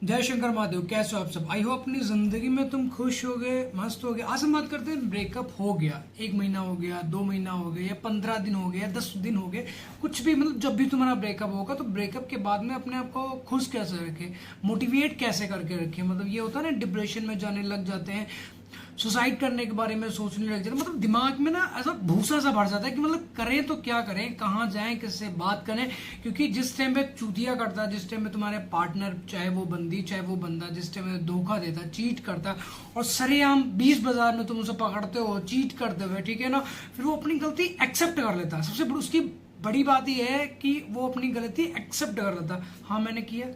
जय शंकर महादेव। कैसे हो आप सब? आई हो अपनी जिंदगी में तुम खुश हो गए, मस्त हो गए। आज हम बात करते हैं, ब्रेकअप हो गया, 1 महीना हो गया, 2 महीना हो गया, या 15 दिन हो गए, या 10 दिन हो गए, कुछ भी, मतलब जब भी तुम्हारा ब्रेकअप होगा तो ब्रेकअप के बाद में अपने आप को खुश कैसे रखें, मोटिवेट कैसे करके रखें। मतलब ये होता है ना, डिप्रेशन में जाने लग जाते हैं, सुसाइड करने के बारे में सोचने लग जाते हैं। मतलब दिमाग में ना ऐसा भूसा सा भर जाता है कि मतलब करें तो क्या करें, कहाँ जाएं, किससे बात करें। क्योंकि जिस टाइम पे चूतिया करता है, जिस टाइम पे तुम्हारे पार्टनर, चाहे वो बंदी चाहे वो बंदा, जिस टाइम पे धोखा देता है, चीट करता है, और सरेआम 20 बाजार में तुम उसे पकड़ते हो चीट करते हुए, ठीक है ना, फिर वो अपनी गलती एक्सेप्ट कर लेता है। सबसे बड़ी उसकी बड़ी बात यह है कि वो अपनी गलती एक्सेप्ट कर लेता है। हाँ, मैंने किया,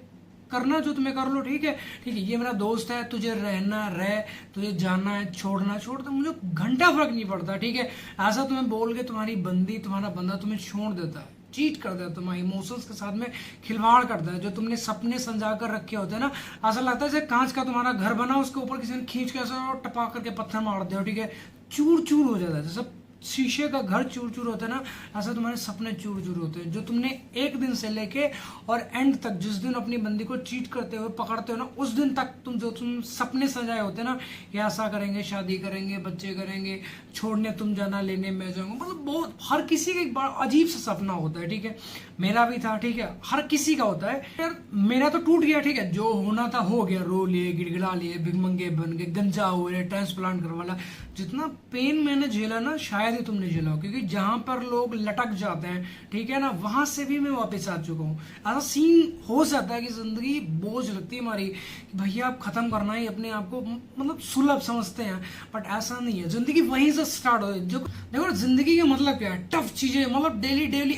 करना जो तुम्हें कर लो, ठीक है, ठीक है, ये मेरा दोस्त है, तुझे रहना रह, तुझे जाना है छोड़ना छोड़ दो, मुझे घंटा फर्क नहीं पड़ता, ठीक है। ऐसा तुम्हें बोल के तुम्हारी बंदी, तुम्हारा बंदा तुम्हें छोड़ देता है, चीट करता है, तुम्हारे इमोशंस के साथ में खिलवाड़ करता है। जो तुमने सपने संजा कर रखे होते हैं ना, ऐसा लगता है जैसे कांच का तुम्हारा घर बना, उसके ऊपर किसी ने खींच के ऐसा टपा करके पत्थर मार दिया, ठीक है, चूर चूर हो जाता है। जैसे शीशे का घर चूर चूर होता है ना, ऐसा तुम्हारे सपने चूर चूर होते हैं। जो तुमने एक दिन से लेके और एंड तक, जिस दिन अपनी बंदी को चीट करते हुए पकड़ते हो ना, उस दिन तक तुम सपने सजाए होते हैं ना, कि ऐसा करेंगे, शादी करेंगे, बच्चे करेंगे, छोड़ने तुम जाना, लेने मैं जाऊंगा, मतलब बहुत, हर किसी का एक बड़ा अजीब सा सपना होता है, ठीक है। मेरा भी था, ठीक है, हर किसी का होता है यार। मेरा तो टूट गया, ठीक है, जो होना था हो गया, रो लिए, गिड़गिड़ा लिए, भिगमंगे बन गए, गंजा हुए, ट्रांसप्लांट करवा ला। जितना पेन मैंने झेला ना, शायद ही तुमने झेला हो, क्योंकि जहां पर लोग लटक जाते हैं, ठीक है ना, वहां से भी मैं वापस आ चुका हूँ। ऐसा सीन हो जाता है कि जिंदगी बोझ लगती है हमारी, कि भैया आप खत्म करना ही अपने आप को, मतलब सुलभ समझते हैं, बट ऐसा नहीं है। जिंदगी वहीं से स्टार्ट हो। जो देखो, जिंदगी का मतलब क्या है, टफ चीजें, मतलब डेली डेली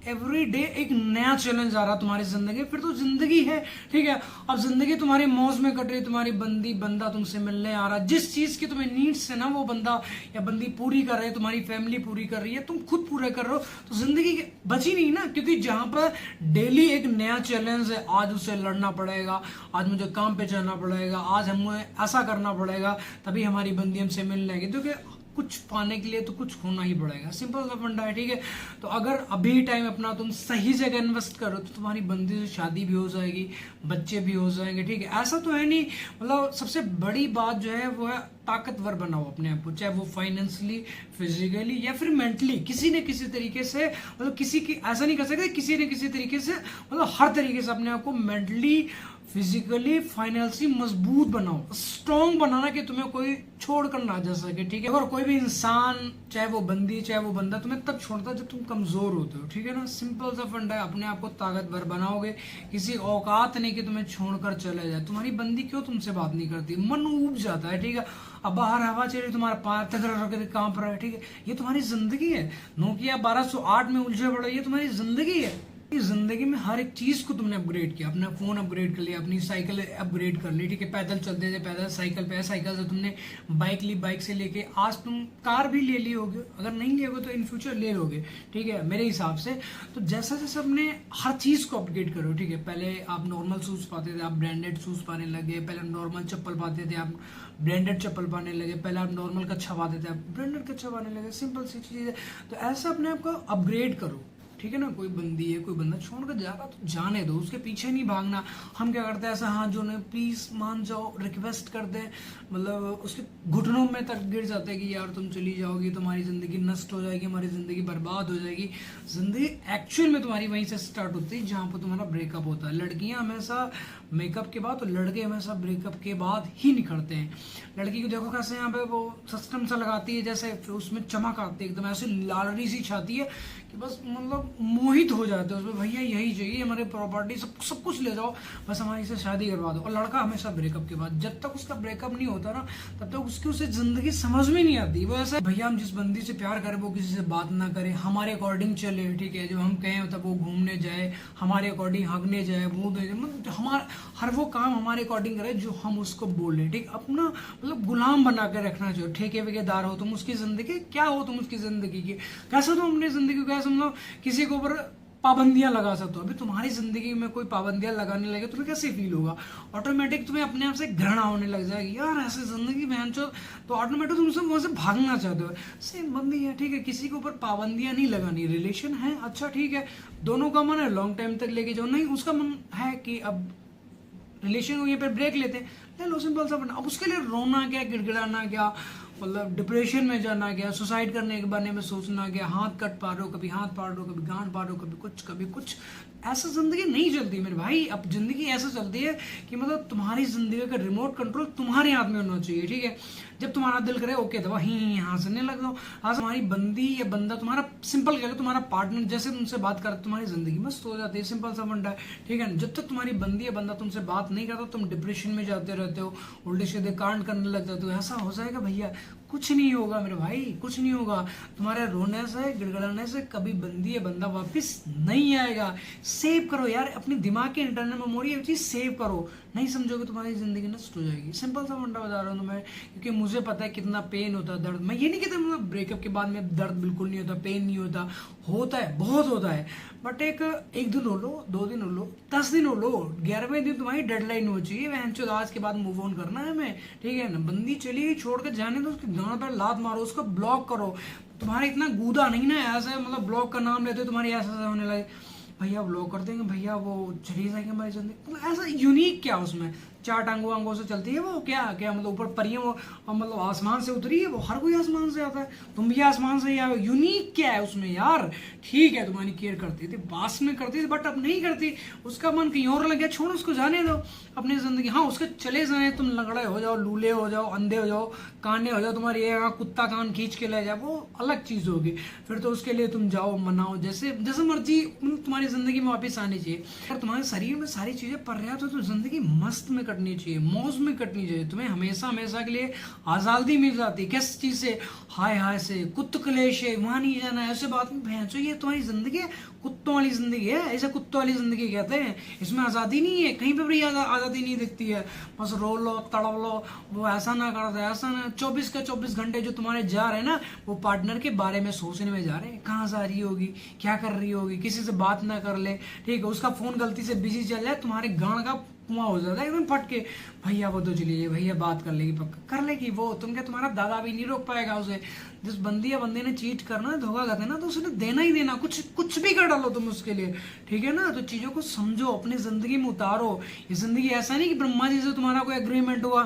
एवरी डे एक नया चैलेंज आ रहा तुम्हारी जिंदगी में, फिर तो जिंदगी है, ठीक है। अब जिंदगी तुम्हारी मौज में कट रही, तुम्हारी बंदी बंदा तुमसे मिलने आ रहा, जिस चीज की तुम्हें नीड्स है ना, वो बंदा या बंदी पूरी कर रहे हैं, तुम्हारी फैमिली पूरी कर रही है, तुम खुद पूरे कर रहे हो, तो जिंदगी बची नहीं ना। क्योंकि जहां पर डेली एक नया चैलेंज है, आज उससे लड़ना पड़ेगा, आज मुझे काम पे जाना पड़ेगा, आज हमें ऐसा करना पड़ेगा, तभी हमारी बंदी हमसे मिलने आएगी। क्योंकि कुछ पाने के लिए तो कुछ होना ही पड़ेगा, सिंपल सा फंडा है, ठीक है। तो अगर अभी टाइम अपना तुम सही जगह इन्वेस्ट करो, तो तुम्हारी बंदी से शादी भी हो जाएगी, बच्चे भी हो जाएंगे, ठीक है। ऐसा तो है नहीं, मतलब सबसे बड़ी बात जो है वो है, ताकतवर बनाओ अपने आप को, चाहे वो फाइनेंशियली, फिजिकली, या फिर मेंटली, किसी न किसी तरीके से। मतलब किसी की ऐसा नहीं कर सकते, किसी न किसी तरीके से, मतलब हर तरीके से अपने आप को मेंटली, फिजिकली, फाइनेंशियली मजबूत बनाओ, स्ट्रॉन्ग बनाना, कि तुम्हें कोई छोड़ कर ना जा सके, ठीक है। अगर कोई भी इंसान, चाहे वो बंदी चाहे वो बंदा, तुम्हें तब छोड़ता है जब तुम कमजोर होते हो, ठीक है ना। सिंपल सा फंडा है, अपने आप को ताकतवर बनाओगे, किसी औकात नहीं कि तुम्हें छोड़कर चले जाए। तुम्हारी बंदी क्यों तुमसे बात नहीं करती, मन ऊब जाता है, ठीक है। अब बाहर हवा चल रही, तुम्हारा पैर तक कांप रहा है, ठीक है, ये तुम्हारी जिंदगी है। नोकिया 1208 में उलझे पड़े, ये तुम्हारी जिंदगी है। जिंदगी में हर एक चीज को तुमने अपग्रेड किया, अपना फोन अपग्रेड कर लिया, अपनी साइकिल अपग्रेड कर ली, ठीक है, पैदल चलते थे, पैदल साइकिल पे, साइकिल से तुमने बाइक ली, बाइक से लेके आज तुम कार भी ले ली होगे, अगर नहीं लिए होगे तो इन फ्यूचर ले लोगे, ठीक है, मेरे हिसाब से। तो जैसा जैसा अपने हर चीज को अपग्रेड करो, ठीक है। पहले आप नॉर्मल शूज पाते थे, आप ब्रांडेड शूज पाने लगे, पहले नॉर्मल चप्पल पाते थे, आप ब्रांडेड चप्पल पाने लगे, पहले आप नॉर्मल कच्छा पाते थे, आप ब्रांडेड कच्छा पाने लगे, सिंपल सी चीज है। तो ऐसा अपने आप को अपग्रेड करो, ठीक है ना। कोई बंदी है, कोई बंदा छोड़कर जा रहा तो जाने दो, उसके पीछे नहीं भागना। हम क्या करते हैं, ऐसा हाथ जोड़ने, प्लीज मान जाओ, रिक्वेस्ट करते हैं, मतलब उसके घुटनों में तक गिर जाते हैं कि यार तुम चली जाओगी, तुम्हारी जिंदगी नष्ट हो जाएगी, हमारी जिंदगी बर्बाद हो जाएगी। जिंदगी एक्चुअल में तुम्हारी वहीं से स्टार्ट होती है जहां पर तुम्हारा ब्रेकअप होता है। लड़कियां हमेशा मेकअप के बाद, तो लड़के हमेशा ब्रेकअप के बाद ही निकलते हैं। लड़की को देखो कैसे यहाँ पे वो सिस्टम सा लगाती है, जैसे उसमें चमक आती है, एकदम ऐसे लालड़ी सी छाती है कि बस मतलब मोहित हो जाते हैं उसमें, भैया यही चाहिए, हमारे प्रॉपर्टी सब कुछ ले जाओ, बस हमारी से शादी करवा दो। और लड़का हमेशा ब्रेकअप के बाद, जब तक उसका ब्रेकअप नहीं होता ना, तब तक उसकी उसे जिंदगी समझ में नहीं आती। वो ऐसा, भैया हम जिस बंदी से प्यार करें वो किसी से बात ना करे, हमारे अकॉर्डिंग चले, ठीक है, जब हम कहें तब वो घूमने जाए, हमारे अकॉर्डिंग हगने जाए, वो मतलब हमारा हर वो काम हमारे अकॉर्डिंग करे जो हम उसको बोले, ठीक। अपना मतलब गुलाम बना के रखना चाहिए, ठेके वेकेदार हो तुम उसकी जिंदगी, क्या हो तुम उसकी जिंदगी की, कैसे तुम अपनी जिंदगी को कैसे मतलब किसी के ऊपर पाबंदियां लगा सकते हो। अभी तुम्हारी जिंदगी में कोई पाबंदियां लगाने लगे, तुम्हें कैसे फील होगा? ऑटोमेटिक तुम्हें अपने आप से घृणा होने लग जाएगी, यार ऐसे जिंदगी में तो ऑटोमेटिक तुम वहां से भागना चाहते हो। सेम बंदी है, ठीक है, किसी के ऊपर पाबंदियां नहीं लगानी। रिलेशन है, अच्छा ठीक है, दोनों का मन है लॉन्ग टाइम तक लेके जाओ, नहीं उसका मन है कि अब रिलेशन को यहीं पर ब्रेक लेते हैं, ले लो, सिंपल सा बना। अब उसके लिए रोना क्या, गिड़गिड़ाना क्या, मतलब डिप्रेशन में जाना क्या, सुसाइड करने के बारे में सोचना क्या, हाथ कट पा रहे हो, कभी हाथ पाड़ रहे हो, कभी गांड पाड़ रहे हो, कभी कुछ। ऐसा जिंदगी नहीं चलती मेरे भाई। अब जिंदगी ऐसा चलती है कि मतलब तुम्हारी जिंदगी का रिमोट कंट्रोल तुम्हारे हाथ में होना चाहिए, ठीक है। जब तुम्हारा दिल करे ओके दबा ही हंसने लग जाओ। आज तुम्हारी बंदी या बंदा तुम्हारा, सिंपल कह लो तुम्हारा पार्टनर जैसे तुमसे बात कर, तुम्हारी जिंदगी मस्त हो जाती है, सिंपल सा फंडा है, ठीक है। जब तक तुम्हारी बंदी या बंदा तुमसे बात नहीं करता तुम डिप्रेशन में जाते रहते हो, उल्टे सीधे कांड करने लग जाते हो। ऐसा हो जाएगा भैया, कुछ नहीं होगा मेरे भाई, कुछ नहीं होगा। तुम्हारे रोने से गिड़गिड़ाने से कभी बंदी या बंदा वापस नहीं आएगा। सेव करो यार अपनी दिमाग के इंटरनल मेमोरी, ये चीज सेव करो। नहीं समझोगे तुम्हारी जिंदगी नष्ट हो जाएगी। सिंपल सा फंडा बता रहा हूँ मैं, क्योंकि मुझे पता है कितना पेन होता है, दर्द। मैं ये नहीं कहता मतलब ब्रेकअप के बाद में दर्द बिल्कुल नहीं होता, पेन नहीं होता है, बहुत होता है। बट एक दिन हो लो, 2 दिन हो लो, 10 दिन हो लो, 11वें दिन तुम्हारी डेडलाइन हो चाहिए, वह आज के बाद मूव ऑन करना है हमें, ठीक है ना। बंदी चली गई, छोड़ कर जाने दो, उसकी गांड पर लात मारो, उसको ब्लॉक करो। तुम्हारा इतना गूदा नहीं ना ऐसा, मतलब ब्लॉक का नाम लेते तुम्हारी ऐसा होने लगे, भैया ब्लॉक कर देंगे, भैया वो चली जाएगी हमारी जिंदगी। मतलब ऐसा यूनिक क्या उसमें, 4 टांगों वांगों से चलती है वो, क्या क्या मतलब ऊपर परियां वो, मतलब आसमान से उतरी है वो, हर कोई आसमान से आता है, तुम भी आसमान से ही आओ। यूनिक क्या है उसमें यार। ठीक है तुम्हारी केयर करती थी, पास में करती थी, बट अब नहीं करती, उसका मन कहीं और लग गया, छोड़ो उसको, जाने दो अपनी जिंदगी। हाँ उसके चले जाए, तुम लंगड़े हो जाओ, लूले हो जाओ, अंधे हो जाओ, काने हो जाओ, तुम्हारी कुत्ता कान खींच के ले जाए, वो अलग चीज होगी। फिर तो उसके लिए तुम जाओ, मनाओ, जैसे जैसे मर्जी तुम्हारी जिंदगी में वापस आनी चाहिए। अगर तुम्हारे शरीर में सारी चीजें पर्याप्त हो तो जिंदगी मस्त में कटनी चाहिए, मौज में कटनी चाहिए। तुम्हें हमेशा हमेशा के लिए आजादी मिल जाती है। किस चीज से, हाय हाय से, कुत्त कलेश है, वहां नहीं जाना है, ऐसे बात में भैंसो, ये तुम्हारी जिंदगी है, कुत्तों वाली जिंदगी है, ऐसे कुत्तों वाली जिंदगी कहते हैं। इसमें आजादी नहीं है, कहीं पे भी आजादी नहीं दिखती है। बस रो लो, तड़प लो, वो ऐसा ना कर दे, ऐसा ना। 24 के 24 घंटे जो तुम्हारे जा रहे हैं ना, वो पार्टनर के बारे में सोचने में जा रहे हैं, कहाँ जा रही होगी, क्या कर रही होगी, किसी से बात ना कर ले, ठीक है। उसका फोन गलती से बिजी चल जाए, तुम्हारे गांड का कुआं हो जाता है एकदम फट के, भैया वो तो चलिए, भैया बात कर लेगी, पक्का कर लेगी वो, तुम क्या तुम्हारा दादा भी नहीं रोक पाएगा उसे। जिस बंदी या बंदे ने चीट करना, धोखा करना ना, तो उसने देना ही देना, कुछ भी कर डालो तुम उसके लिए, ठीक है ना। तो चीजों को समझो, अपनी जिंदगी में उतारो। ये जिंदगी ऐसा नहीं कि ब्रह्मा जी से तुम्हारा कोई एग्रीमेंट हुआ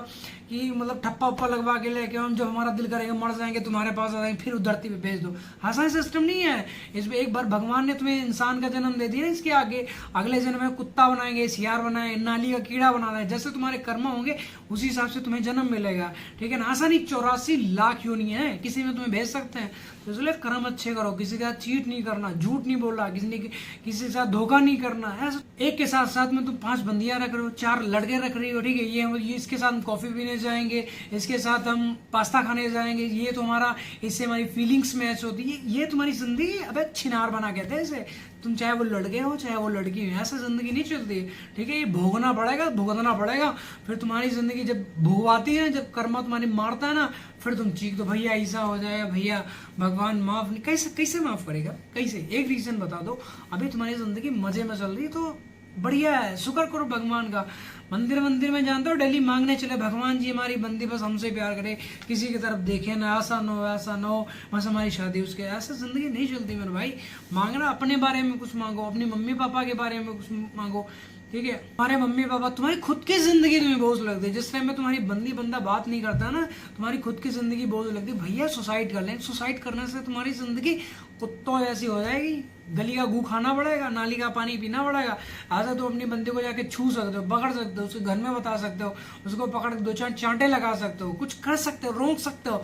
कि मतलब ठप्पा उप्पा लगवा के लेके हम जब हमारा दिल करेगा मर जाएंगे तुम्हारे पास आ जाएंगे, फिर उस धरती पे भेज दो। ऐसा सिस्टम नहीं है। इसमें एक बार भगवान ने तुम्हें इंसान का जन्म दे दिया, इसके आगे अगले जन्म में कुत्ता बनाएंगे, सियार बनाए, नाली का कीड़ा बनाना है। जैसे तुम्हारे कर्म होंगे उसी हिसाब से तुम्हें जन्म मिलेगा, ठीक है ना। ऐसा नहीं 84 लाख योनि है, किसी में तुम्हें भेज सकते हैं। तो इसलिए कर्म अच्छे करो, किसी के साथ चीट नहीं करना, झूठ नहीं बोलना, किसी के साथ धोखा नहीं करना। ऐसा एक के साथ साथ में तुम 5 बंदियां रख रहे हो, 4 लड़के रख रही हो, ठीक है। ये इसके साथ हम कॉफी पीने जाएंगे, इसके साथ हम पास्ता खाने जाएंगे, ये तुम्हारा, इससे हमारी फीलिंग्स मैच होती है, ये तुम्हारी जिंदगी। अबे छिनार बना कहते हैं इसे। तुम चाहे वो लड़के हो चाहे वो लड़की हो, ऐसा जिंदगी नहीं चलती, ठीक है। ये भोगना पड़ेगा, भुगतना पड़ेगा। फिर तुम्हारी जिंदगी जब भुगवाती है, जब कर्मा तुम्हारी मारता है ना, फिर तुम चीख दो, भैया ऐसा हो जाए, भैया भगवान माफ नहीं। कैसे माफ करेगा, कैसे? एक रीजन बता दो। अभी तुम्हारी जिंदगी मजे में चल रही तो बढ़िया है, शुक्र करो भगवान का। मंदिर में जानते हो डेली मांगने चले, भगवान जी हमारी बंदी बस हमसे प्यार करे, किसी की तरफ देखे ना, ऐसा न हो, ऐसा न हो, बस हमारी शादी उसके। ऐसा जिंदगी नहीं चलती मेरे भाई। मांगना, अपने बारे में कुछ मांगो, अपनी मम्मी पापा के बारे में कुछ मांगो, ठीक है। हमारे मम्मी पापा, तुम्हारी खुद की जिंदगी तुम्हें बोझ लगती है। जिस टाइम में तुम्हारी बंदी बंदा बात नहीं करता ना, तुम्हारी खुद की जिंदगी बोझ लगती है। भैया सुसाइड कर लें, सुसाइड करने से तुम्हारी जिंदगी कुत्तों जैसी हो जाएगी। गली का गू खाना पड़ेगा, नाली का पानी पीना पड़ेगा। ऐसा तो अपनी बंदी को जाके छू सकते हो, पकड़ सकते हो, उसके घर में बता सकते हो, उसको पकड़ के 2-4 चांटे लगा सकते हो, कुछ कर सकते हो, रोक सकते हो।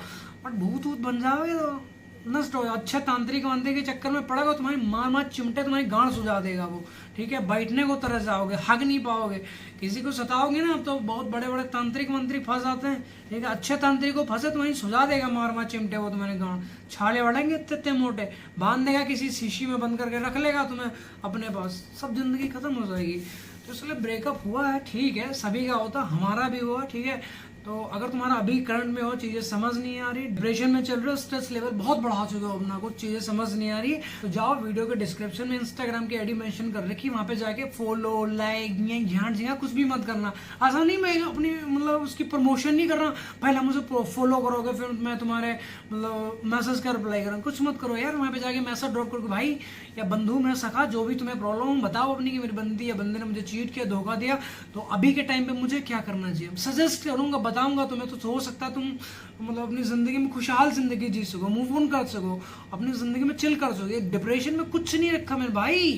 बट भूत वूत बन जाओगे तो नष्ट हो। अच्छे तांत्रिक वांत्रिक के चक्कर में पड़ेगा, तुम्हारी मार चिमटे तुम्हारी गांड सुझा देगा वो, ठीक है। बैठने को तरस जाओगे, हग नहीं पाओगे। किसी को सताओगे ना तो बहुत बड़े बड़े तांत्रिक मंत्रिक फंस जाते हैं, ठीक है। अच्छे तांत्रिक को फंसे तुम्हारी सुझा देगा, मार चिमटे वो तुम्हारे गांड, छाले बढ़ेंगे इतने मोटे, बांध देगा, किसी शीशी में बंद करके रख लेगा तुम्हें अपने पास, सब जिंदगी खत्म हो जाएगी। तो इसलिए ब्रेकअप हुआ है, ठीक है, सभी का होता, हमारा भी हुआ, ठीक है। तो अगर तुम्हारा अभी करंट में हो, चीजें समझ नहीं आ रही, डिप्रेशन में चल रहे हो, स्ट्रेस लेवल बहुत बढ़ा चुके हो अपना, कुछ चीजें समझ नहीं आ रही, तो जाओ वीडियो के डिस्क्रिप्शन में इंस्टाग्राम की आईडी मेंशन कर रखी, वहां पे जाके फॉलो, लाइक, झांट झिंगा कुछ भी मत करना। ऐसा नहीं मैं अपनी मतलब उसकी प्रमोशन नहीं कर रहा, पहले मुझे फॉलो करोगे फिर मैं तुम्हारे मतलब मैसेज का रिप्लाई करूँ, कुछ मत करो यार। वहां पे जाके मैसेज ड्रॉप करो भाई या बंधु मैं सखा जो भी तुम्हें प्रॉब्लम बताओ अपनी, कि मेरी बंदी या बंदे ने मुझे चीट किया, धोखा दिया, तो अभी के टाइम पे मुझे क्या करना चाहिए, सजेस्ट करूंगा, बताऊंगा तुम्हें, तो हो सकता है तुम मतलब अपनी जिंदगी में खुशहाल जिंदगी जी सको, मूव ऑन कर सको, अपनी जिंदगी में चिल कर सको। डिप्रेशन में कुछ नहीं रखा मेरे भाई।